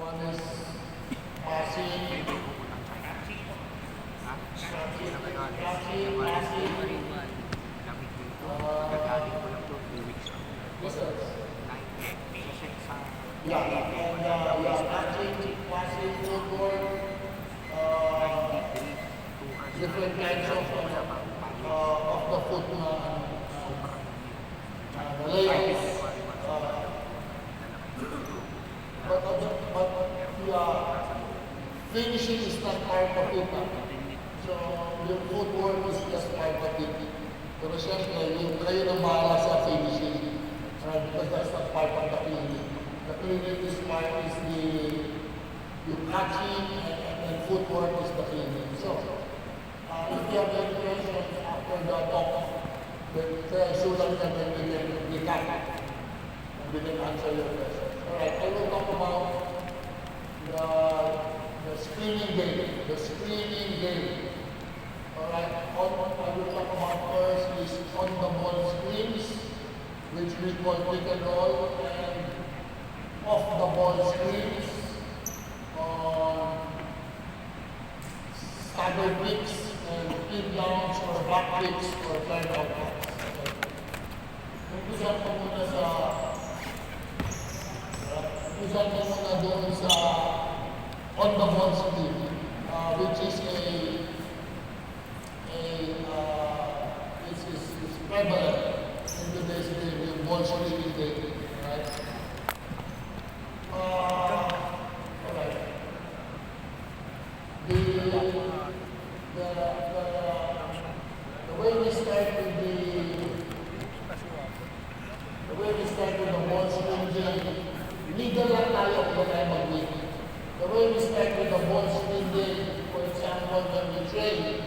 One is passing, yeah, and passing, footwork, different kinds of the foot na layouts. But finishing is not part of it. So yung footwork is just part of it. Pero siyempre, kayo na bahala sa finishing. Because that's not part of the clinic. The clinic is part is yung catching and footwork is the clinic. So, if you have any questions after the talk, then sulat ka then we can answer your questions. Alright, I will talk about the screening game. The screening game. Alright, I will talk about first is on the ball screens, which we call pick and roll, and off the ball screens, stagger picks, and pin downs or back picks or turn out picks. Umpisa ko muna doon sa on the ball screen, which is is prevalent in today's day, the ball screening game, right? Alright. The way we start with the ball screen game, legal lang tayo kung tayo mag-win. The way we start with the ball screen game, for example, when we train,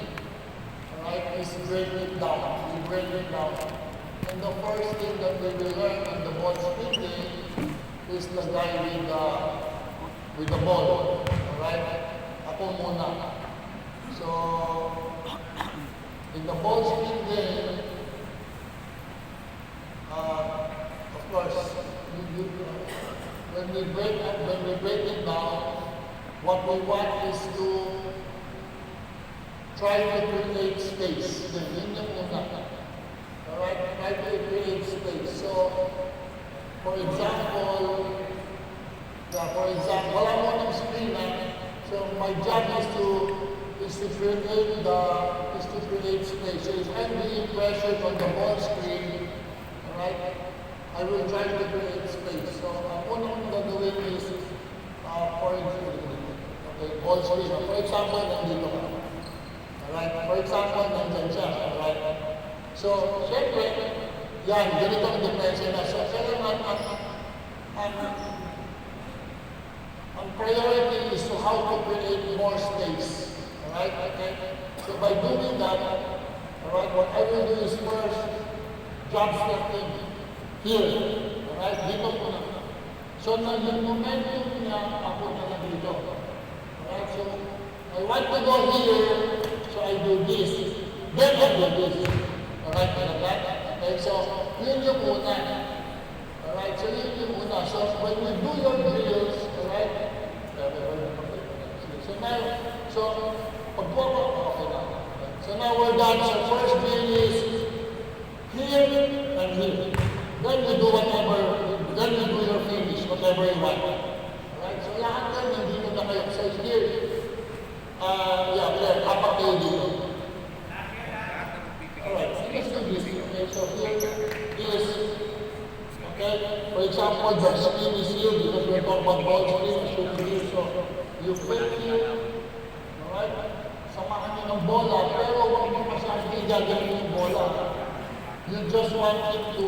alright, is break it down. We break it down. And the first thing that we will learn on the ball screen game is the guy with the ball. Alright? Ako muna. So, in the ball screen game, of course, when we break it down, what we want is to try to create space. Yun yung una. Alright? Try to create space. So, for example, wala mo ng screen so my job is to create space. So if I'm being pressured on the ball screen, alright, I will try to create space. So ang unang gagawin is for example, okay, ball screen. For example, nandito ka. Alright, for example, nandyan siya. Alright. So, syempre, yan, ganito ang depensa na. So, kaya ang priority is to how to create more space. Alright? Okay? So by doing that, alright, what I will do is first jump starting here. Alright? Dito muna. So yung momentum niya, ako na lang dito. Alright? So I want to go here, so I do this. Then I do this. Alright? Okay? So yun yung una. Alright? So yun yung una. So when you do your drills, alright? So now we're done. So first drill is here and here. Then you do then you do your finish, whatever you want. Alright? So lahat na nandito na kayo. So here, there, apat kayo dito. Alright, so let's do this. Okay, so here is, okay, for example, the screen is here because we're talking about ball screen, should be here. So you fake here, alright? Samahan nyo ng bola, pero huwag nyo masyadong igagaling yung bola. You just want him to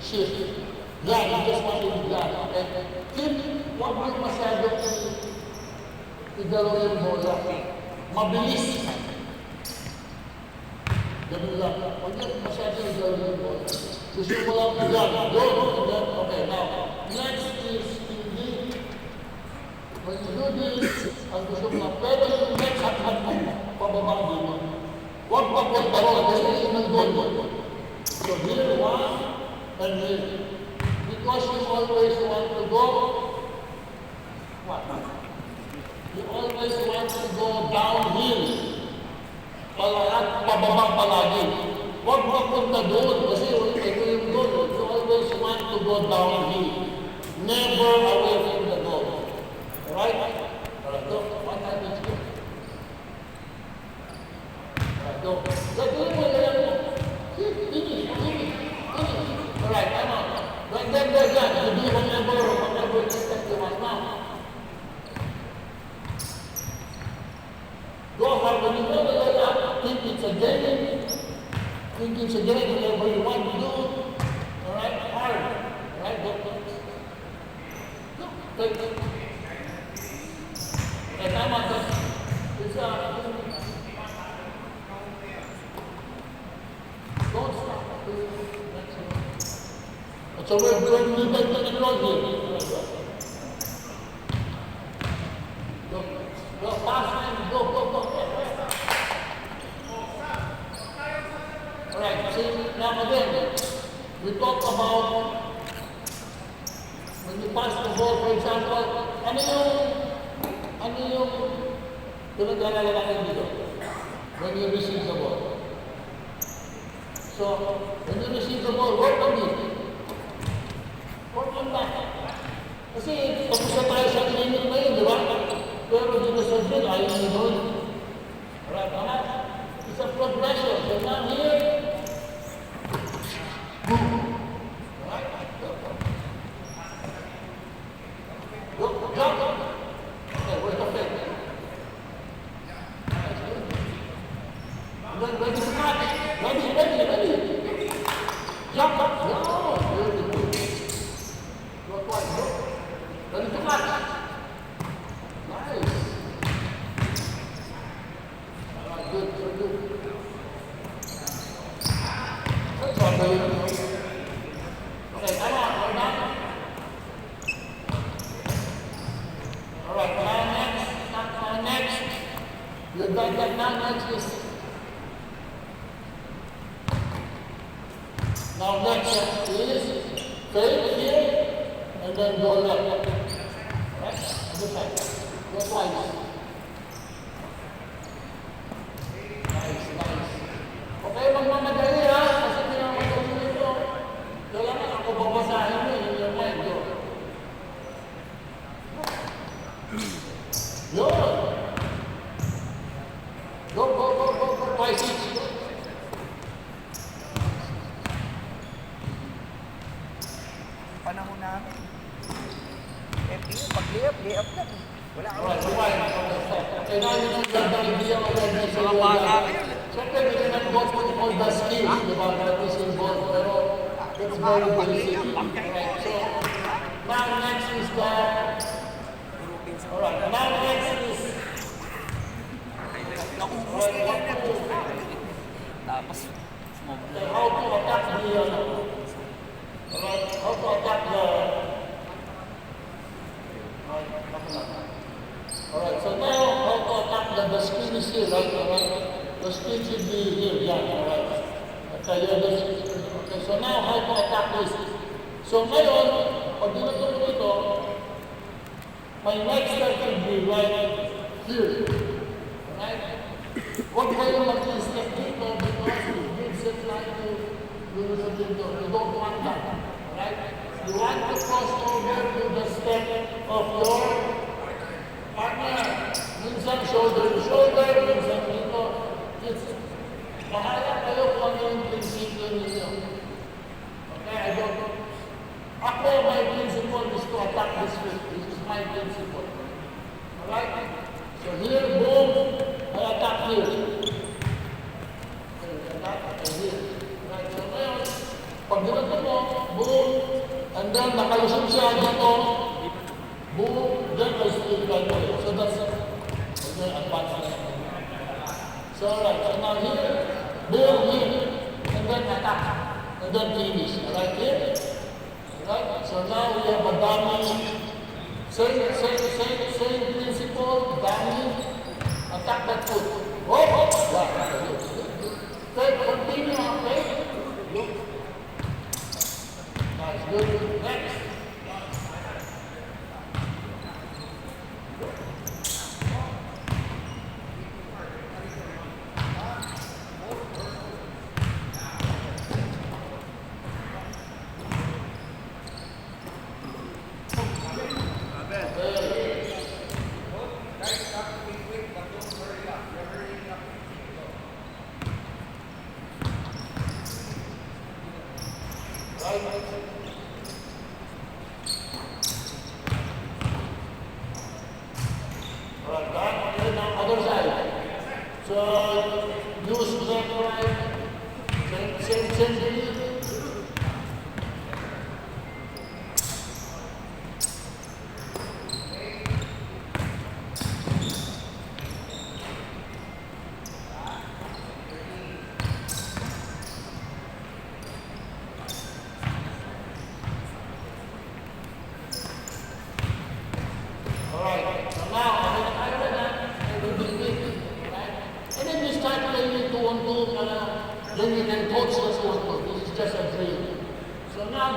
shift. Yeah, you just want him to glide, okay? Huwag nyo masyadong igalaw yung bola. Mabilis. Ganun lang. Huwag nyo masyadong igalaw yung bola. Susimulan ko yan. Okay, now, next is when you do this, ang gusto mo lang, pero yung next hot mo, pababang dito. Huwag papunta ron, kasi yun ang goal. So here, one, and here. Because because you always want to go, what? You always want to go downhill. At pababa palagi. Huwag mapunta doon kasi ito yung goal. You always want to go downhill. Never away from the goal. Alright? Alright, go. One time, let's go. Alright, go. Gagawin mo yan mo. Finish. Alright, come on. Then, you do whatever extent you want now. Go hard when you know the layup. Think it's a game. Think it's a game, whatever you want to do. Alright, hard. Alright, go. Take it. Okay, come on. Don't stop. So we're going to take the control here. Go fast, man. Go. Alright, see, now again, we talked about when you pass the ball, for example, ano yung pinag-alala natin dito? When you receive the ball. So, when you receive the ball, work on it. Work on that. Kasi, tapos na tayo sa limit na yun, di ba? Pero dito sa drill, ayaw nyo doon. Alright, alright? It's a progression. So now here, boom. Alright? Go. Jump. Okay, where's the fake? And then ready to catch. Ready. Jump up. No, very good. Go twice. Go. Ready to catch. Nice. Alright, good. That's all good. Okay, come on. We're done. Alright, now next. You got that now next is. Now next is fake here and then go left. Right? Other side. Go twice. Nice. Okay, magmamadali ha. Kasi pinamadali nito. Kailangan ako babasahin mo in your mind. Go. Yun. Go. Twice each. Panahon namin. Pag-layup lang. Wala ka. Alright, okay, now you know the idea of the Siyempre, we cannot go through all the skills, di ba, that is involved, pero it's very basic. Alright, so, now next is the, alright, now next is, Tapos, how to attack the, alright, how to attack the, alright, so now how to attack the screen is here, right? Alright, the screen should be here, yeah, alright. Okay, so now how to attack this? So ngayon, pag dinutulog ito, my next step should be right here. Alright? Huwag kayo mag-step dito because it gives it like you don't want that. Alright? You want to cross over to the step of your partner. Minsan shoulder to shoulder, minsan dito. It's bahala kayo kung ano yung prinsipyo ninyo. Okay, I don't know. Ako, my principle is to attack this way. This is my principle. Alright? So here, boom, I attack here. Okay, attack here. Right, so ngayon, pag dito mo, boom, and then nakalusog siya dito, boom, then I still right away. So that's it. Okay, advance. So alright, so now here, boom, here, and then attack, and then finish. Alright, here. Alright, so now we have a dummy. Same principle, dummy, attack that foot. Oh, yeah, okay, continue, okay? Look. Nice, good. Next.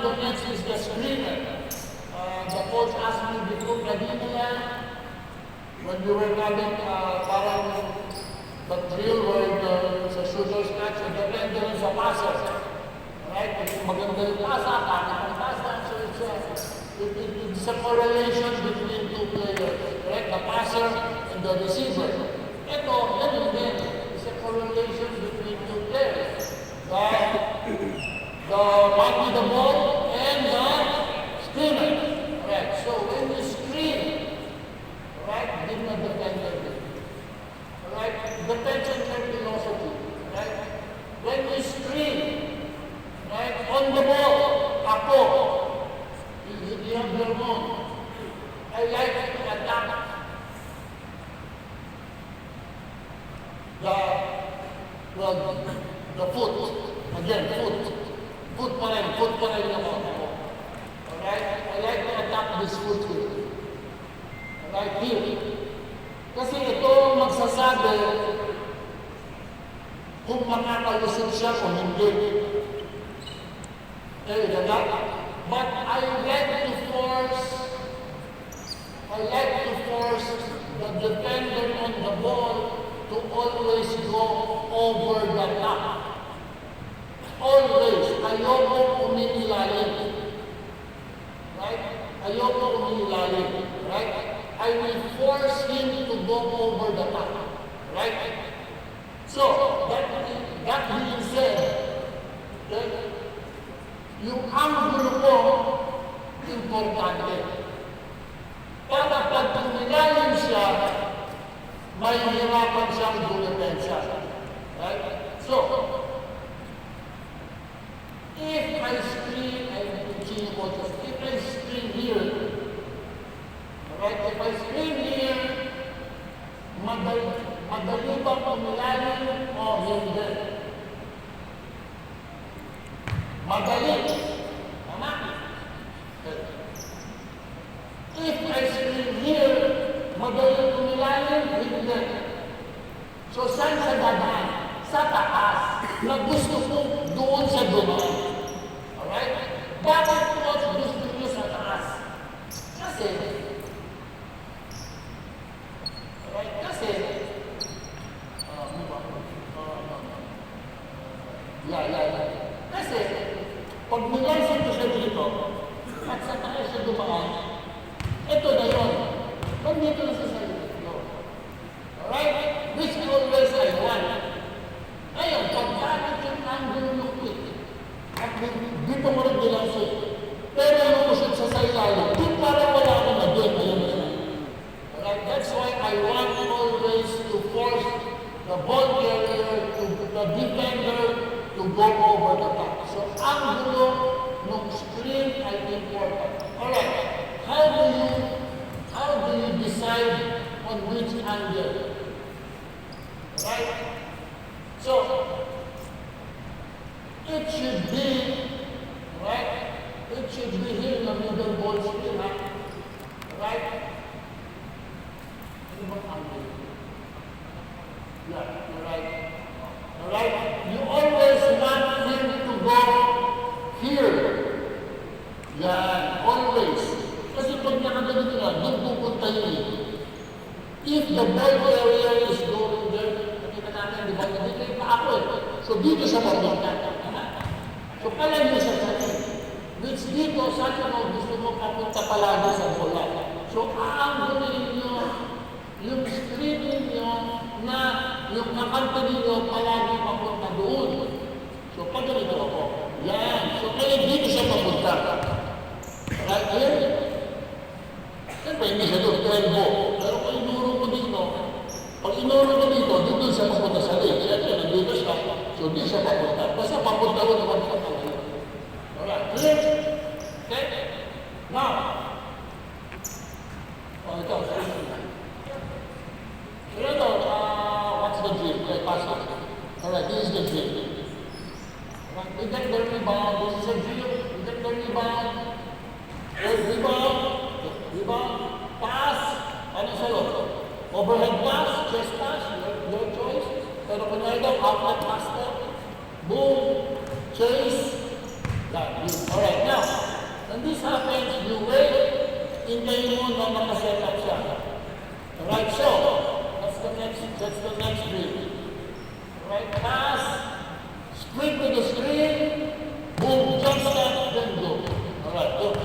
the next is the screener. The coach asked me before kanina yan, when we were having parang the drill where sa shooter's match, depende rin sa passer. Right? Kung maganda yung pasa, kaya ang pasa. So it's a correlation between two players. Right? The passer and the receiver. Ito, ganun din. It's a correlation between two players. The might be the ball and the screener. Right? So when you screen, right, give the defender. Right? Depends on your philosophy. Right? When you screen, right, on the ball, ako, you have your own. I like to attack the foot. Again, foot pa rin ako. Alright? I like to attack this foot here. Right here. Kasi ito magsasabi kung makakalusot siya o hindi. Okay, that? But I like to force the defender on the ball to always go over the top. Always. Ayoko umiilalim. Right? Ayoko umiilalim. Right? I will force him to go over the top. Right? So, that being said, okay, yung angulo ko, importante. Para pag tumilalim siya, may hirapan siyang dulepensya. Right? So, if I screen, if I screen here, right? If I screen here, madali bang pumilalim o hindi? Madali. Tama? If I screen here, madali pumilalim, hindi. So, saan sa dadaan? Sa taas. Na gusto ko doon sa dumaan. Alright? Bakit po gusto nyo sa taas? Kasi, Kasi, pag nilansin ko siya dito, at sa taas siya dumaan, ito na yun. Nandito na siya sa dito. Alright? Which always I want. Ngayon, pagkakit yung angle ng quick, at dito mo rin nilansin, pero lumusot sa ilalim, di parang wala akong nag-doon na yun. Alright? That's why I want always to force the ball carrier, the defender, to go over the top. So, angulo ng screen ay important. Alright, how do you decide on which angle? Right? So, it should be, right? It should be here in the middle ball screen, right? Ano bang angle? Yeah, you're right. Alright? You always want him to go here. Yan, always. Kasi pag nakaganito na, doon pupunta yun. If the ball carrier is going there, nakita natin, di ba, dito yung paako eh. So dito siya papunta. So pala niyo siya sa akin. Which dito, saan ka mo gusto mo papunta palagi sa bola. So aangulin niyo yung screen niyo na yung kakanta ninyo palagi papunta doon. So, pag ganito ako, yan. So, kaya dito siya papunta. Right? Ayan. Siyempre, hindi siya doon, elbow. Pero kung inuro mo dito, pag inuro mo dito, dito siya papunta sa leg. Siyempre, nandito siya. So, di siya papunta. Basta papunta ko naman sa palagi. Alright. Clear? Okay? Now, ito. Ito, what's the drill? Okay, pass it. Alright, this is the drill. You get the rebound, this is a drill. You get the rebound. Rebound, pass. Ano sa'yo? Overhead pass, chest pass, your choice. Pero kung ito, outlet pass na. Boom, chase. Alright, now, this happens, you wait, hintayin mo na nakaset up siya. Alright, so, that's the next drill. Alright, pass, sprint to the screen, boom, jump start, then go. Alright, go.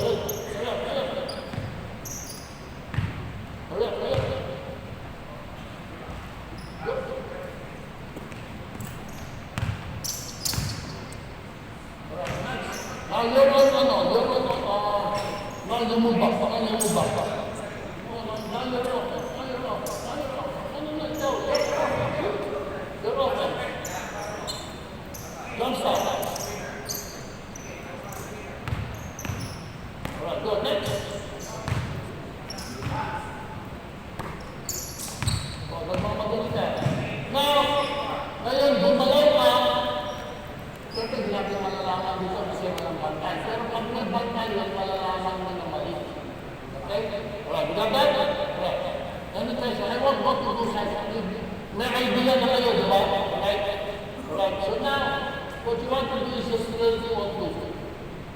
Hurry up. Go. Alright, next. Now you're on, now you move back. Now you're open. Jump start. Alright, go next. Nagmamadali ka. Now, ngayon, gumalaw ka. Siyempre, hindi natin malalaman dito kasi walang bantay. Pero pag nagbantay yun, malalaman mo na mali. Okay? Alright, we got that? Alright. Anytime, I want both to do something. May idea na kayo, di ba? Alright? Alright, so now, what you want to do is just learn to undo.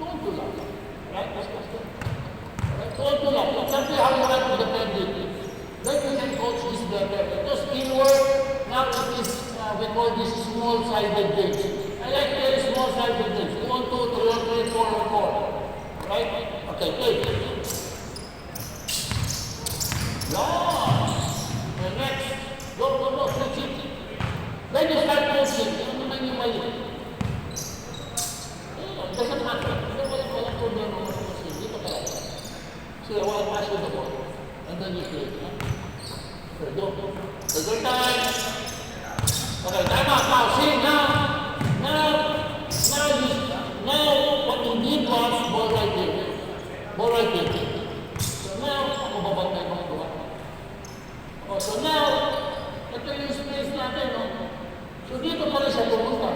Don't do that. Alright? Alright, don't do that. Exactly how you want to defend it. Then you can coach this better. Because inward, now it is, we call this small-sided games. I like very small-sided games. 1, 2, 3, 4, 4. Right? Okay, play. Yeah. Okay, next. Go, switch it. Then you start coaching. Ano naman yung mali? Doesn't matter. Walang problema mo sa kasi. Dito ka lang. So, I want to pass you the ball. And then you play. Okay, go. Take your time. Okay, time out now. See, now, what you need was ball right there. Ball right there. So now, ako babantay mo ito. Oh, so now, ito yung space natin, no? So dito pa rin siya pumunta.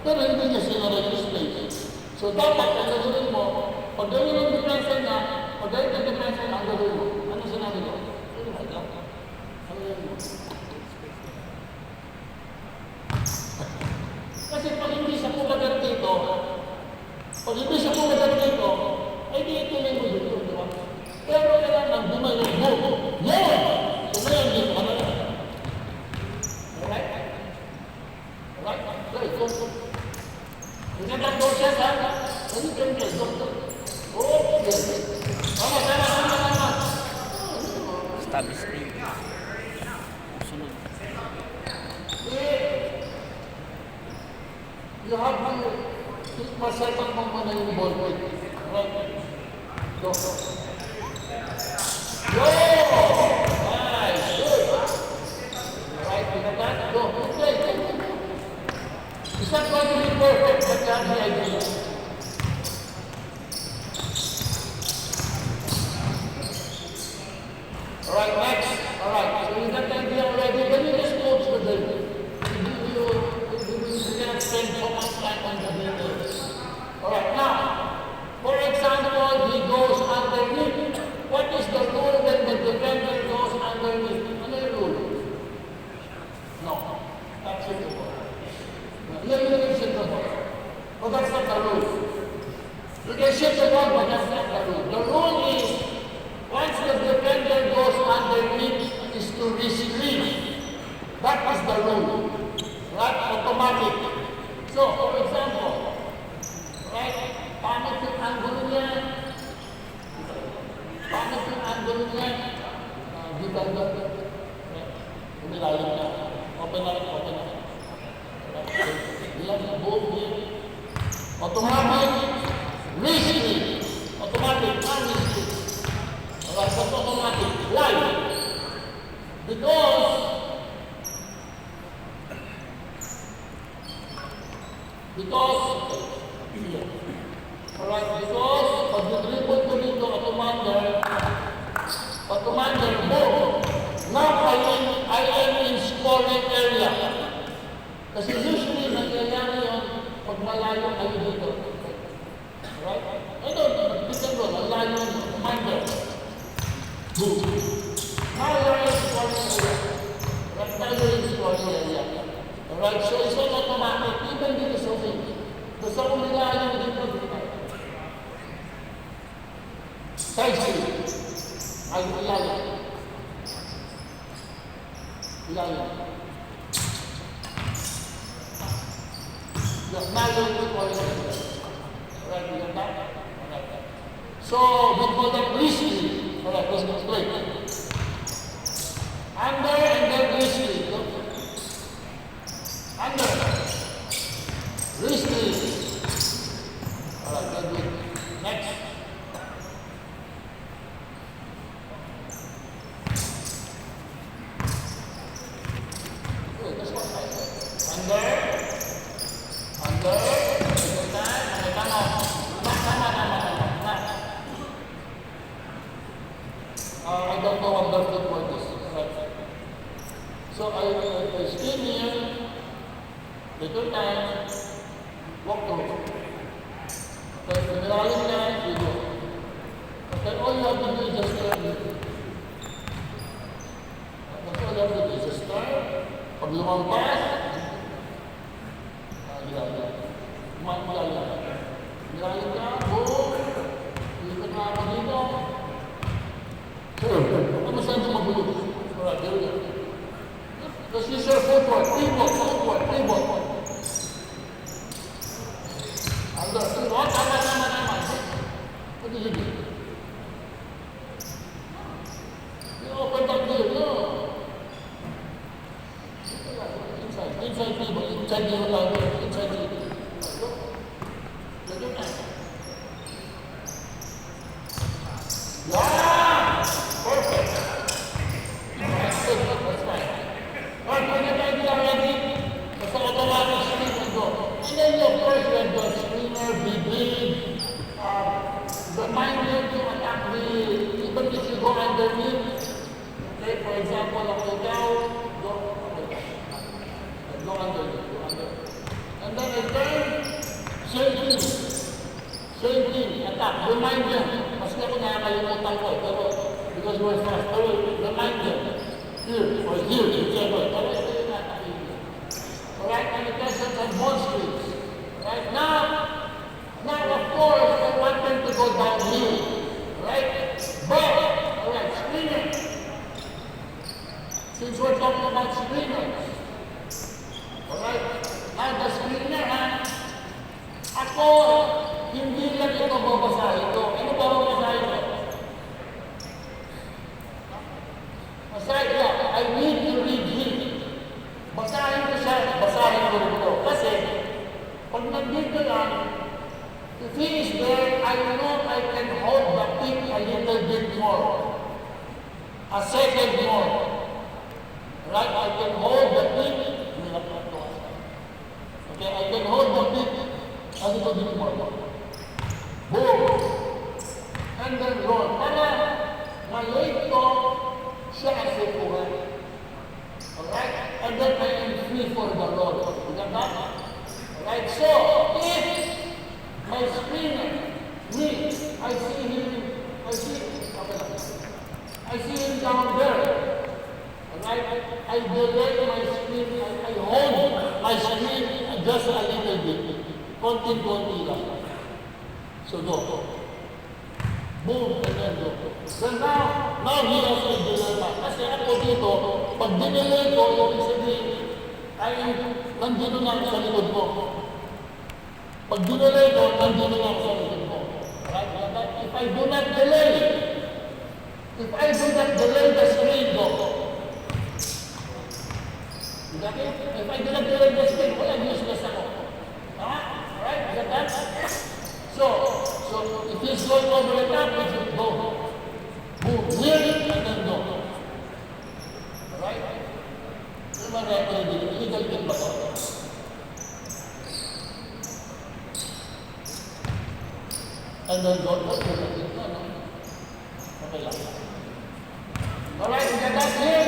Pero hindi niya sinara yung space. So dapat, ang gagawin mo, pag gawin yung depensa niya, pag gawin yung depensa niya, ang gagawin mo. Ano sinabi ko? Kasi pag hindi siya pumagat dito, ay di ituloy mo dito, di ba? Pero kailangan dumayo, go! Yeah! Dumayo dito, ano na? Alright? Alright? Go! Hindi ka go siya, ha? Hindi ka go. Okay. Tama. Establish speed. Sunod. You have to masetang mo muna yung ball weight. Right? Go. Nice. Good. Right, you got that? Go. Play. It's not going to be perfect, but you have the idea. Alright, next. Alright, so you got the idea already. Then you just coach the game. You cannot spend so much time on the details. Alright, now, for example, he goes underneath. What is the rule when the defender goes underneath? Ano yung rule? No. That's it. Here you shoot the ball. But that's not the rule. You can shoot the ball, but that's not the rule. The rule is, once the defender goes underneath, is to retrieve. That is the rule. Right? Automatic. So, for example, right? Pangit yung angle niya. Umilalim na. Open na. Yan, boom, here. Automatic. Risky. Automatic. Non-risky. Alright, that's automatic. Why? Alright, because pag dribble ko dito at commander mo, now I am in scoring area. Kasi usually nangyayari yun pag malayo kayo dito. Alright? Ito, nagpitan ko, malayo yung commander. Boom. Now you're in scoring area. Right now you're in scoring area. Alright, so it's not automatic, even dito sa wing. Basta kung nilayo dito. Side split. Ay, ilalim. Ilalim. Yes, now you put all your fingers. Alright, you got that? Alright. So, we call that wristly. Alright, let's go straight. Under and then wristly. Under. Wristly. Alright, then good. Next. Okay, this one side. Under. Under. I don't know what the word is. Right. So I stay here, little time, walk through. Okay, piniralim na, you do. Okay, all you have to do is just turn it. That's all you have to do is just turn. Pag lumampas, Ilalim ka, boom. Ikot na ako dito. Huwag masyadong magulo. Alright, there we go. Just use your footwork. Footwork. Under. Oh, tama. What did you do? You opened up here, no. Inside table. Inside table. Yeah! Perfect! That's good. That's fine. Alright, when you're ready, that's an automatic spin and go. And then, of course, you have the spinner, big, remind you to attack even if you go underneath. Okay, for example, ako down, go underneath. And then again, same thing, attack, remind them. Maski ako nakakalimutan ko, pero because we're fast, pero remind them. Here, or here, whichever. Pero ito yung atake niya. Alright, and it has some ball streaks. Right, now of course, I want them to go down here. Right? But, alright, screener. Since we're talking about screeners. Alright, now the screener, ako, hindi lang ito babasahin ko. Ano ba babasahin ko? Basahin ko. I need to read him. Basahin ko siya. Basahin ko rin ito. Kasi, pag nandito lang, if he is there, I know I can hold the pick a little bit more. A second more. Right? I can hold the pick. Okay, I can hold the pick a little bit more. Boom! And then roll. Para malate ko siya as a puhan. Alright? And then I am free for the roll. Tignan ba? Alright? So, if my spinner, me, I see him down there. Alright? I delay my spin, I hold my spin just a little bit. Konti lang. So go. Boom, and then go. So now he has a dilemma. Kasi ako dito, pag dinelay ko, ibig sabihin, ay nandito na ako sa likod mo. Pag dinelay ko, nandito na ako sa likod mo. Right? If I do not delay the screen, go. You got it? If I do not delay the screen, walang useless ako. Right? You got that? So if he's going over the top, we should go. Boom, near it, and then go. Alright? Ano ba natin? Illegal din ba ito? And then go. Okay lang. Alright, you got that here?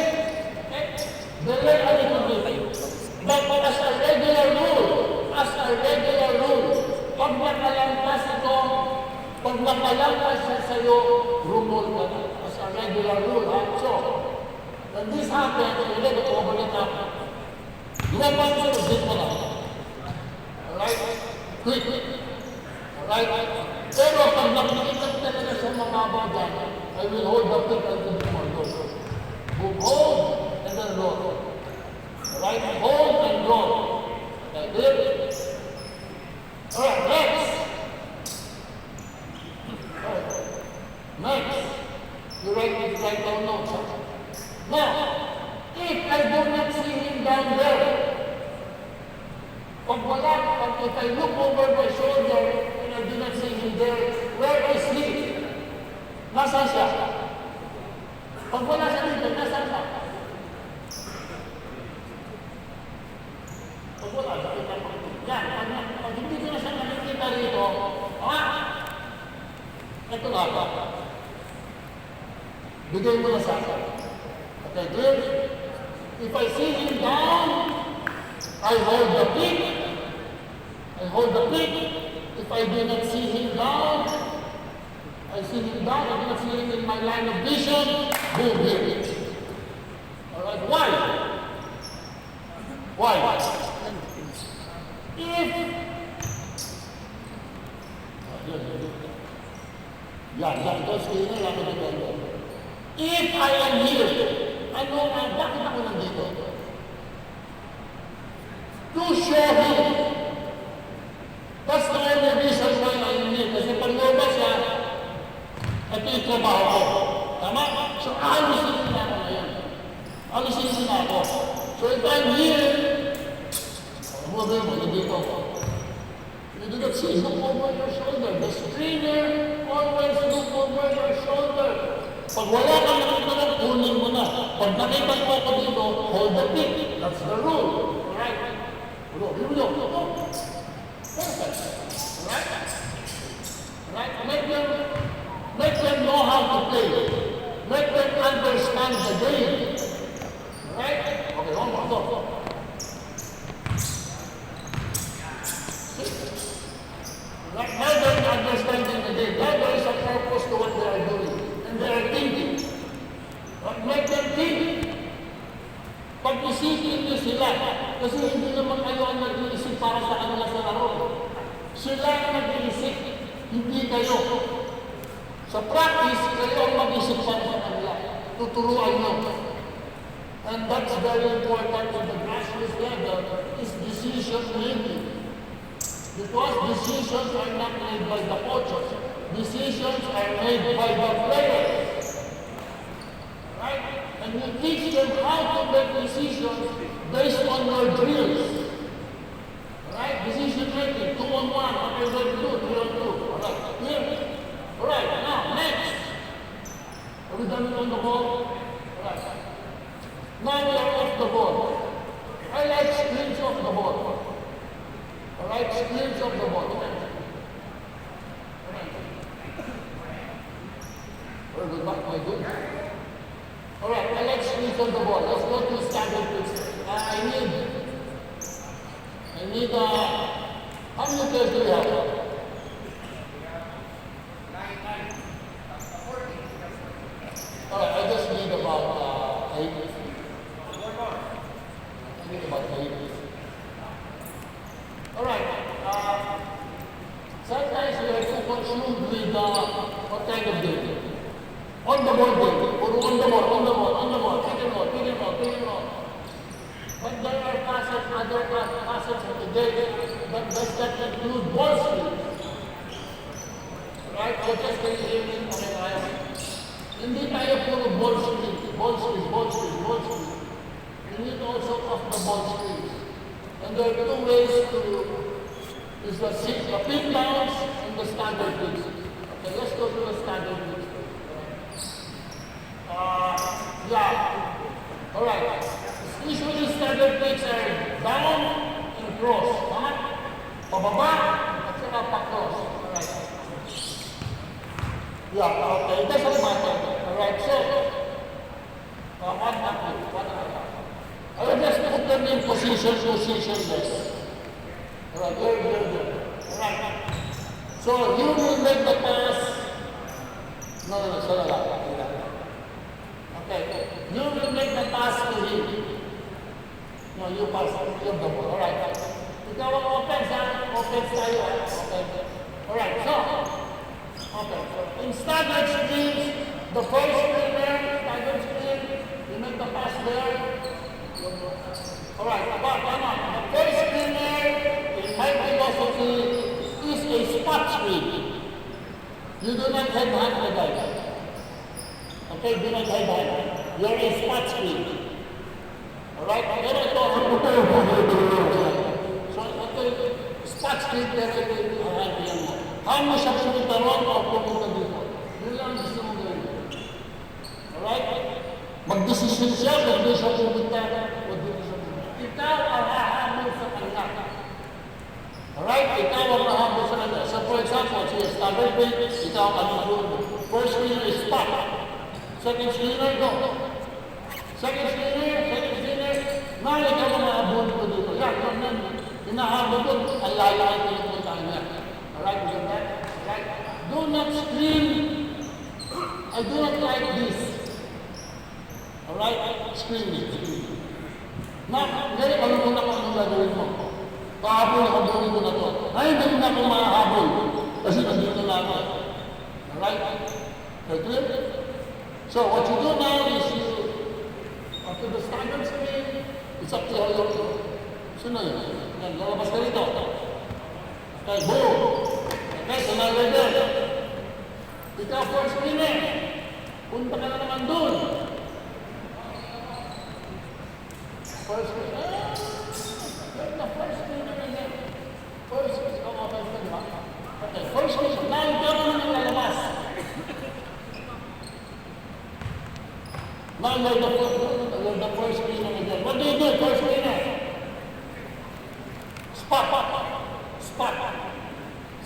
Okay? Delay a little bit. But as a regular rule, pag nakalampas siya sa'yo, rumol ka na. As a regular rule, ha? So, when this happens, you let it over the top. Lumabas siya, dito mo lang. Alright? Quick. Alright? Pero pag nakikita talaga sa mga about that, I will hold the pick until tomorrow. Boom, hold, and then roll. Alright, hold and roll. Okay, good? Alright, next. Alright. Next. You write down notes. Huh? Now, if I do not see him down there, pag wala, if I look over my shoulder and I do not see him there, where is he? Nasaan siya? Pag wala siya dito, nasaan siya? Pag wala, nakita mo. Yan, pag hindi ko na siya nakikita rito, ito lang. Bigay mo na sa akin. Okay, good? If I see him down, I hold the pick. I hold the pick. If I do not see him down, I see him down. I do not see him in my line of vision. Boom, here. Alright, why? Why? If if I am here, bakit ako nandito? To show him. That's the only reason why I am here. Kasi pag lumabas siya, ito yung trabaho ko. Tama? So, alisin na ako ngayon. Alisin na ako. So, if I'm here, move mo, nandito ako. You do not see, look over your shoulder. The screener always look over your shoulder. Pag wala ka nakita, kunin mo na. Pag nakita mo ako dito, hold the pick. That's the rule. Alright? Here we go. Perfect. Alright? Alright? Make them know how to play. Make them understand the game. Alright? Okay, one more. Go. Right now they're understanding the game. Now there is a purpose to what they are doing. And they are thinking. But make them think. Pag-isipin niyo sila. Kasi hindi naman kayo ang nag-iisip para sa kanila sa laro. Sila ang nag-iisip. Hindi kayo. Sa practice, kayo ang mag-isip para sa kanila. Tuturuan nyo. And that's very important at the grassroots level is decision making. Because decisions are not made by the coaches. Decisions are made by the players. Right? And you teach them how to make decisions based on your drills. Right? Decision making, 2 on 1, what are you going to do? 3 on 2. Alright, here. Alright, now, next. Are we done on the ball? Alright. Now we are off the ball. I like screens off the ball. Alright, screens of the ball. Alright. Very good, my good. Alright, I like screens of the ball. Let's go to standard pitch. I need, how many players do we have? Alright, I just need about 8. I need about 8. Alright, sometimes we have to conclude with what kind of game? On the ball game, or on the ball, pick and roll. But there are other facets of the game that does not include ball speed. Right? Or just can you hear me? Hindi tayo puro ball speed. We need also off the ball speed. And there are 2 ways to is the pin downs and the standard pitch. Okay, let's go to the standard pitch. Yeah. Alright. Usually standard pitch are down and cross. Tama? Pababa at saka pa-cross. Alright. Yeah, okay. It doesn't matter. Alright, so one up. I will just put them in positionless. Alright, very good. Alright. So you will make the pass. No, okay. You will make the pass to him. No, you pass. You have the ball. Alright. Ikaw ang offense, ha? Offense tayo, ha? Okay. Alright, so. Okay. So staggered screens, the first screen there, staggered screen, you make the pass there. Alright, the first screen there, in my philosophy, is a spot screen. You do not headhunt the guy. Okay, do not headhunt. You're a spot screen. Alright? Pero ito, so, ito, spot screen, pero ito, alright, yan mo. How mo siya pumunta ron o pumunta dito? Yun lang gusto mo gawin. Alright? Mag-desisyon siya kung doon siya pumunta o dito siya pumunta. Ikaw ang hahabol sa kanya. Alright? Ikaw ang hahabol sa kanya. So for example, siya staggered bait, ikaw ang hahabol. First screener is stop. Second screener, go. Second screener, na ikaw ang hahabol ko dito. Yan, yan, hinahabol ko, ang lalaan ko yung punta niya. Alright, is that? Right? Do not scream. I do not like this. Alright? Screaming. Ngayon, alam mo na kung anong gagawin mo. Pahabol ko na to. Ay, hindi na ako mahabol. Kasi nandito na ako. Alright? Okay? So, what you do now is you, after the staggered screen, it's up to you. Sino yun? Yan, lalabas ka rito. Okay, boom! Okay, so now we're there. Ikaw first screener. Punta ka na naman doon. First screener. The first screener is there. First screener. Okay, first screener. Now ikaw naman yung lalabas. Now you're the first screener again. What do you do, first screener? Spot.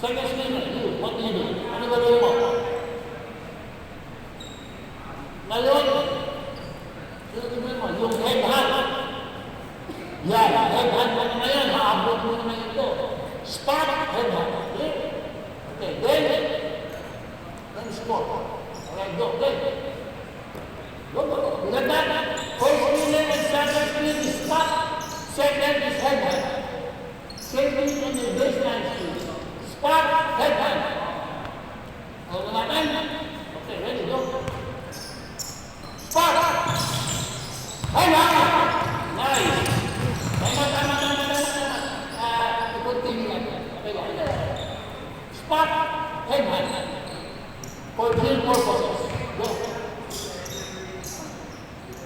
Second screener, you, what do you do? Ano gagawin mo? Ngayon, yung headhunt. Yan, headhunt mo na ngayon, haabot mo na ngayon ito. Spot, headhunt. Okay, then score. Alright, go, play. Go. You got that? First screener and second screen is spot. Second is headhunt. Same thing in the baseline screen. Spot, headhunt. All natin? Okay, ready, go. Spot! Headhunt! Nice! Tama. I-continue natin. Okay, go. Spot, headhunt. For drill purposes. Go.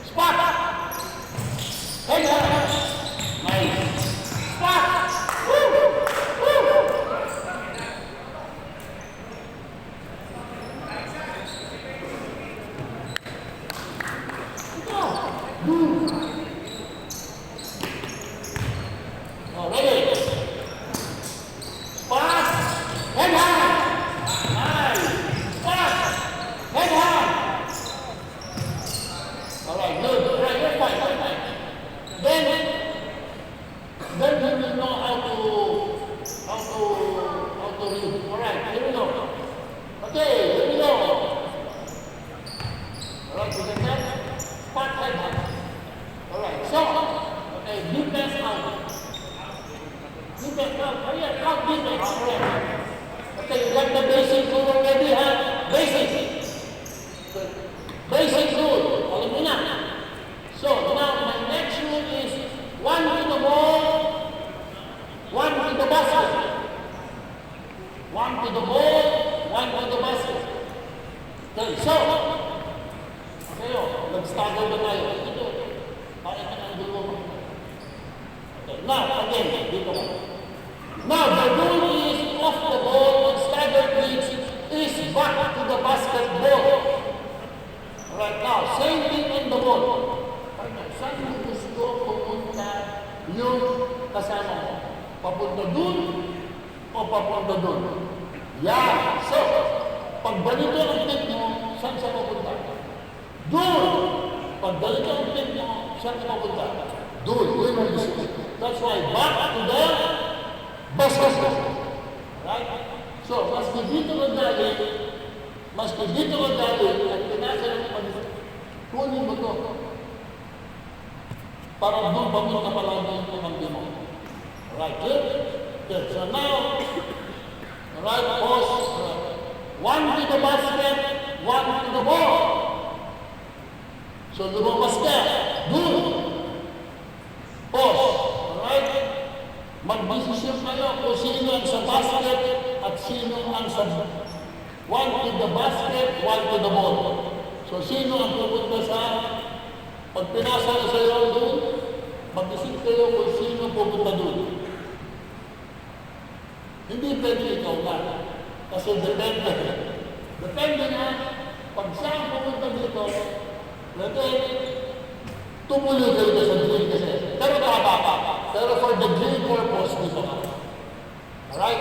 Spot! Headhunt! Nice! Spot! Basic rule. Alam mo na. So, now my next rule is one to the ball, one to the basket. One to the ball, one to the basket. Okay, so, kayo, nag-stagger ba tayo? Ito, para ka ng dulo mo. Okay, now, again, dito ka. Now, the rule is off the ball on staggered leagues is back to the basketball. Right now, same thing in the ball. Saan mo gusto pumunta yung kasama mo? Papunta dun o papunta dun? Yeah. So, pag ganito ang tip mo, saan siya papunta? Dun! Pag ganito ang tip mo, saan siya papunta? Dun. Yun ang gusto. That's why, back to the basket. Right? So, maski dito ka galing, at pinasa ng pag-isip, kunin mo to. Para doon pamunta pa lang yung pamangkin mo. Alright, good? Good. So now, alright, pause. One to the basket, one to the ball. So lumabas ka. Doon. Pause. Alright? Mag-desisyon kayo kung sino ang sa basket at sino ang sa... One to the basket, one to the ball. So sino ang pupunta sa... Pag pinasa na sa iyo doon, mag-isip kayo kung sino pupunta doon. Hindi pwede ikaw lang. Kasi depende. Depende na, pag saan pupunta dito, pwede, tumuloy kayo na sa drill kasi. Pero tama ka. Pero for the drill purpose, dito ka. Alright?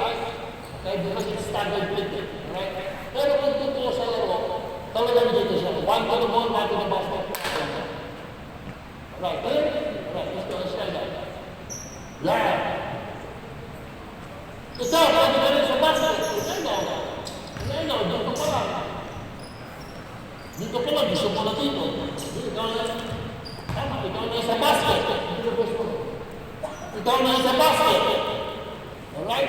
Okay, because it's standard cricket. Alright? Pero kung totoo sa laro, talagang dito siya. One to the ball, one to the basket. Right, clear? Alright, let's go. Let's try that. Yeah. Ito, pwede ka rin sa basket. Dito pa lang. Dito pa lang, gusto mo na dito. Ikaw na, tama, ikaw na sa basket. Ikaw na sa basket. Alright?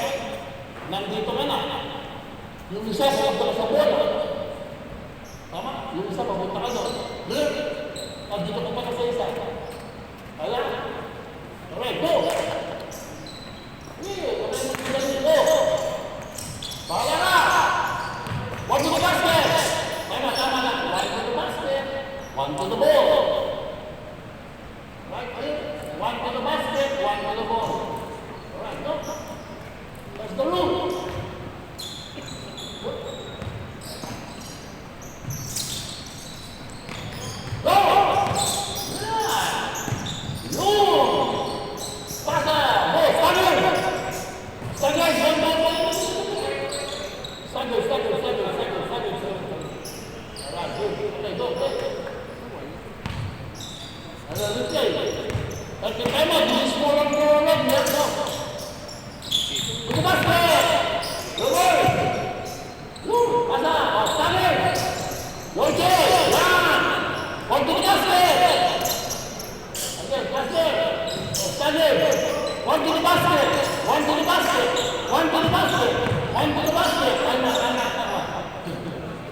Nandito ka na. Yung isa, papunta ka sa bola. Tama? Yung isa, papunta ka doon. Clear? At dito ka pa sa isa. Ayan. Alright, go! Go! Bahala na! One to the basket! Tama na. One to the basket. One to the ball. Right, clear? One to the basket, one to the ball. Alright, go. That's the rule. Go! One to the basket, one to the basket, one to the basket, one to the basket.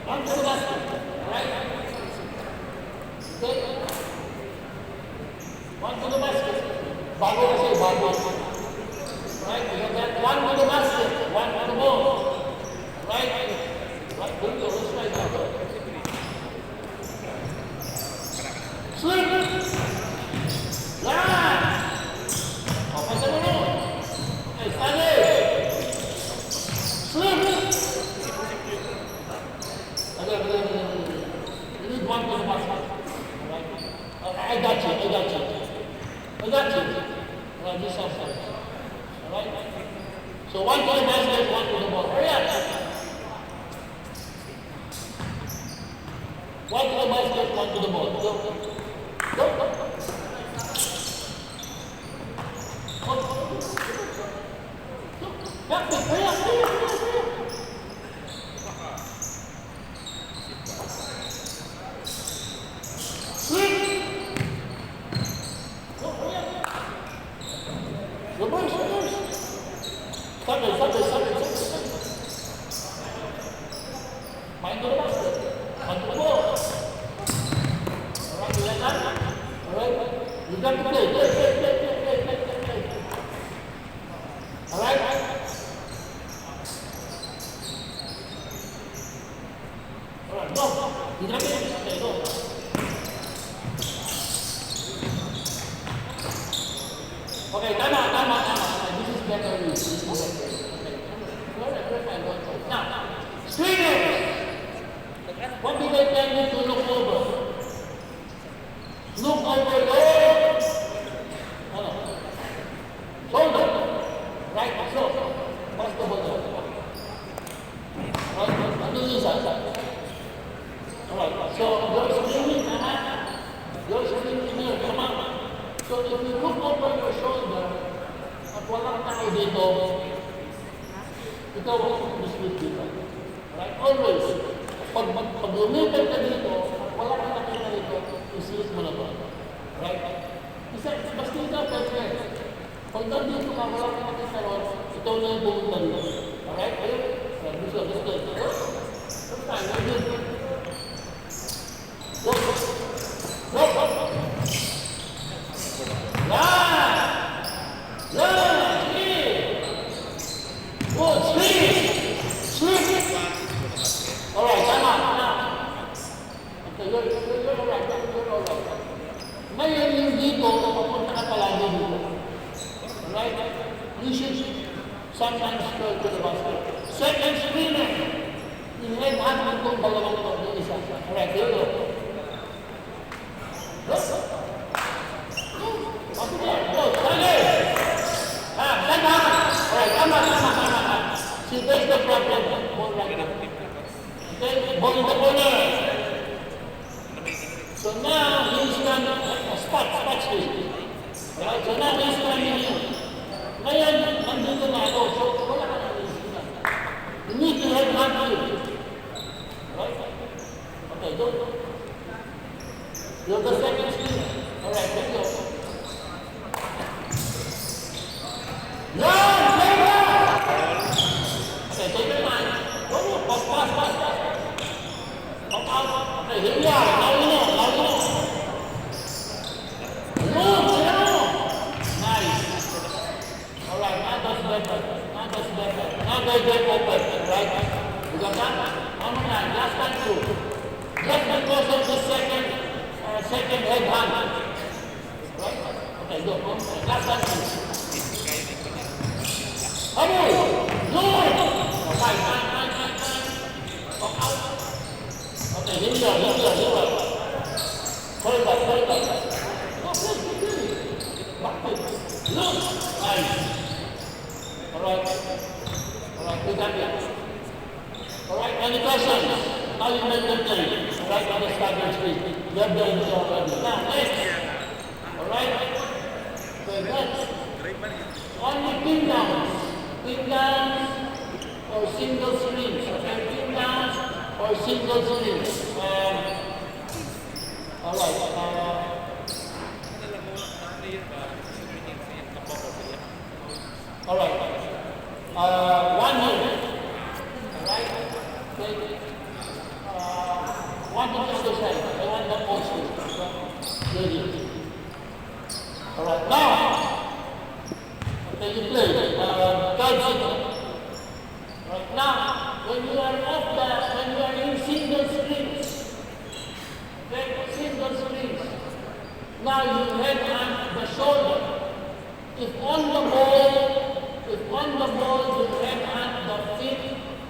One to the basket, right? Okay. One to the basket. Bago kasi, bago. Right? You got that? One to the basket, one to the ball. Right? Right? Good to this right now. Slip! Yeah! Pasa mo nun. Ay, style! Slip! You need one to the basket. I got you. Alright, this outside. Alright? So one to the basket, one to the ball. Hurry up! One to the basket, one to the ball. Go. Back to hurry up. Stop it. Mind to the basket. Mind to the ball. Alright, you like that? Alright? You got to play. Alright? Alright, go. You got it? Okay, go. Okay, tama. This is better. Now, screeners! What do they tell you to look over? Look over your shoulder. Right, so, what's the ball? Right, ano yung isa? Alright, so you're screening here, come on. So if you look over your shoulder, at walang tao dito, ikaw ang mislead dito. Right? Always. Pag lumipat ka dito, wala kang nakita dito, isilip mo na ba? Right? Basta ikaw perfect. Pag nandito ka, wala kang nakita ron, ikaw na yung pumunta dito. Alright? Ayun. Gusto. Okay, you're alright. You're alright. Ngayon yung dito, papunta ka palagi dito. Alright? You should sometimes go to the basket. Second screener. Inhead hand mo itong dalawang ito. Yung isa. Alright, here you go. Go. Okay, go. Sige. Stand up. Alright, tama. See, there's the problem. Ball right now. Okay, ball in the corner. So now he's going to spot screen. Alright, so now he's coming in. Ngayon, nandito na ako. So, wala ka na isip na. You need to have hand you. Alright? Okay, go. You're the second screen. Alright, let's go. Yan! Okay, take your time. Go, pass. Pop out. Okay, here we are. Now you know. Nice. Alright, now that's better. Now they get open, right? You got that? Number 9, last time through. Just because of the second head hand. Right? Okay, go. Last time through. Hamul! Good! Fine. Pop out. Okay, here we go. Hold back. Look! Nice. Alright, we got it. Alright, any questions? Now you make them play. Alright, on the starting screen. You have done it already. Now, next. Alright? Okay, next. Only pin downs. Pin downs or single screens. Okay, pin downs or single screens. Alright, alright. 1 minute. Alright? Okay. One to the other side. I want that also. Ready. Alright. Now. Okay, you play. Third signal. Right now, when you are in single screens. Okay, single screens. Now you head on the shoulder. If on the ball, you head hand the feet.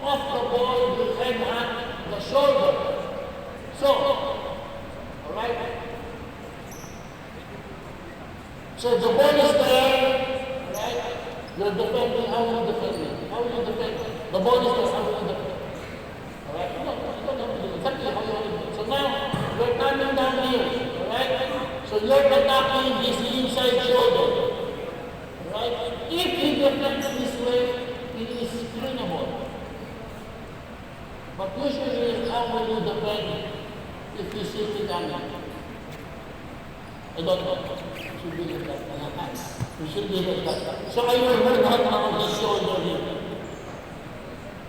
Off the ball, you head hand the shoulder. So, alright? So the ball is there, right? You're defending, how will you defend it? The ball is there, how will you defend it? Alright? You don't have to do it. Exactly how you want to do it. So now, you're coming down here, alright? So you're attacking his inside shoulder. Right? If he defends this way, he is screenable. But usually, how will you defend if you see it coming? I don't know. You should be like that. You should be like that. So I will hold out on his shoulder here.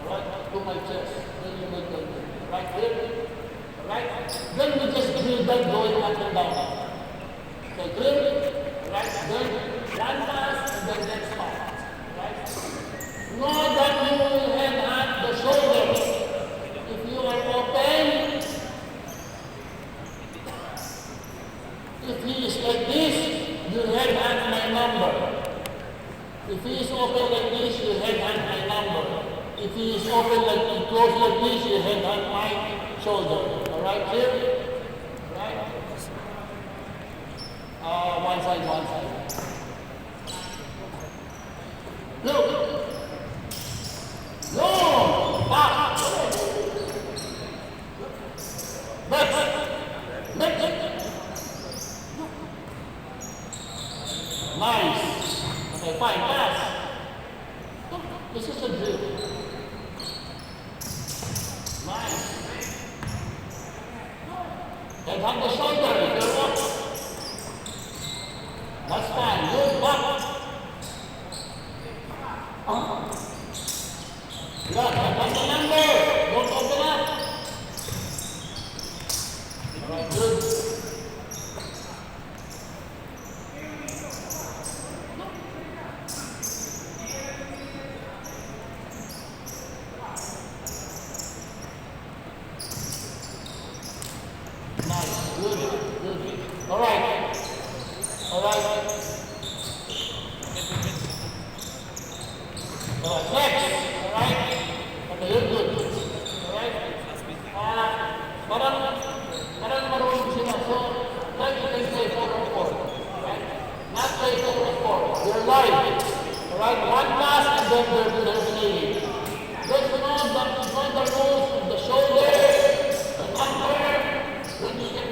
Alright? To my chest. Then you make that. Right here. Right? Then we just feel that going up and down. Okay, clear? Right? Then one pass and then next pass. Right? Know that you will head at the shoulder. If you are open, if he is like this, you head at my number. If he is open like this, you head at my number. If he is open like close like this, you head at my shoulder. Alright, clear? Right? One side. Look! No! Back! Nice! Okay, fine, pass! This is a drill. Nice! Head on the shoulder, you're up. That's fine, good, back! Good, that's the number! Don't open up! Alright, good.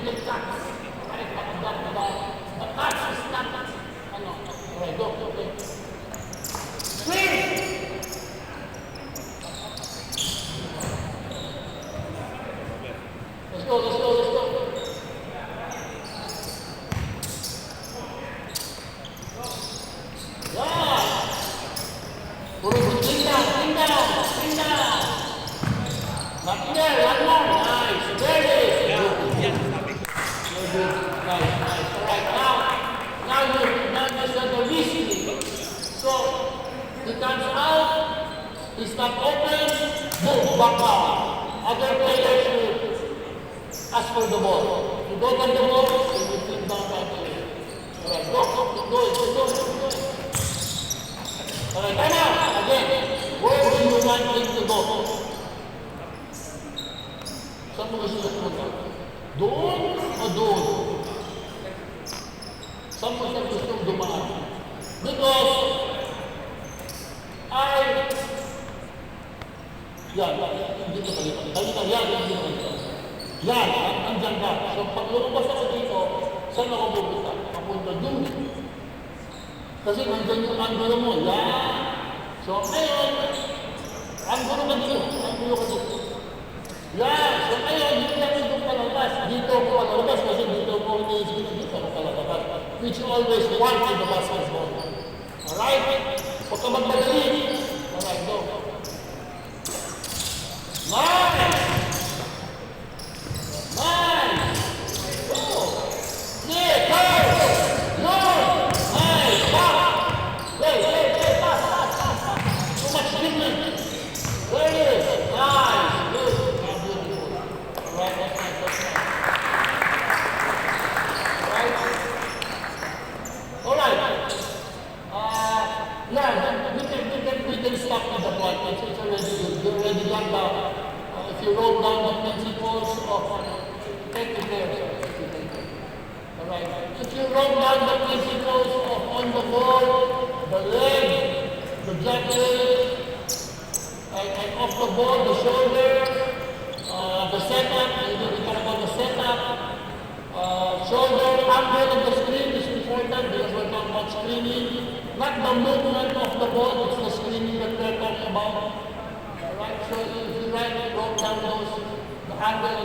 the cuts. Right? The cuts is not, ano, alright, go, okay. Swing! Let's go, let's go, let's go. Yeah! Puro bring down, bring down, bring down. Not there, one more. Nice, there it is. Good. Nice, nice. Alright, now you start the listening. So, he comes out, he start open, boom, back out. Other players will ask for the ball. You don't get the ball, then you flip down back here. Alright, go. Alright, time out. Again, where do you want him to go? Saan mo gusto punta? Doon o doon? Saan mo siya gustong dumaan? Because hindi ko kalipan. Yan, andyan ka. So, pag lumabas ako dito, saan ako pupunta? Papunta doon. Kasi nandyan yung angulo mo. Yan. So, ngayon, angulo ka dito. Yan. So, ngayon, hindi namin doon palabas. Dito ako palabas kasi dito ako iniisip na dito ako palabas. Which you always want in the basketball. Alright? Huwag ka magmadali. Alright, go. Nice! Nice! Go! Yeah, go! Good! Nice! Back! Hey, pass! Too much dribbling. There it is. Nice! Good. Beautiful. Alright, that's nice. Alright. We can stop with the point. It's already good. You already done that. If you wrote down the principles of take it there. Alright. If you wrote down the principles of on the ball, the leg, the jacket, and off the ball, the shoulder, the setup, we talk about the setup, shoulder angle of the screen is important because we're talking about screening. Not the movement of the ball, it's the screening that we're talking about. Alright, so if you wrote down those, the angle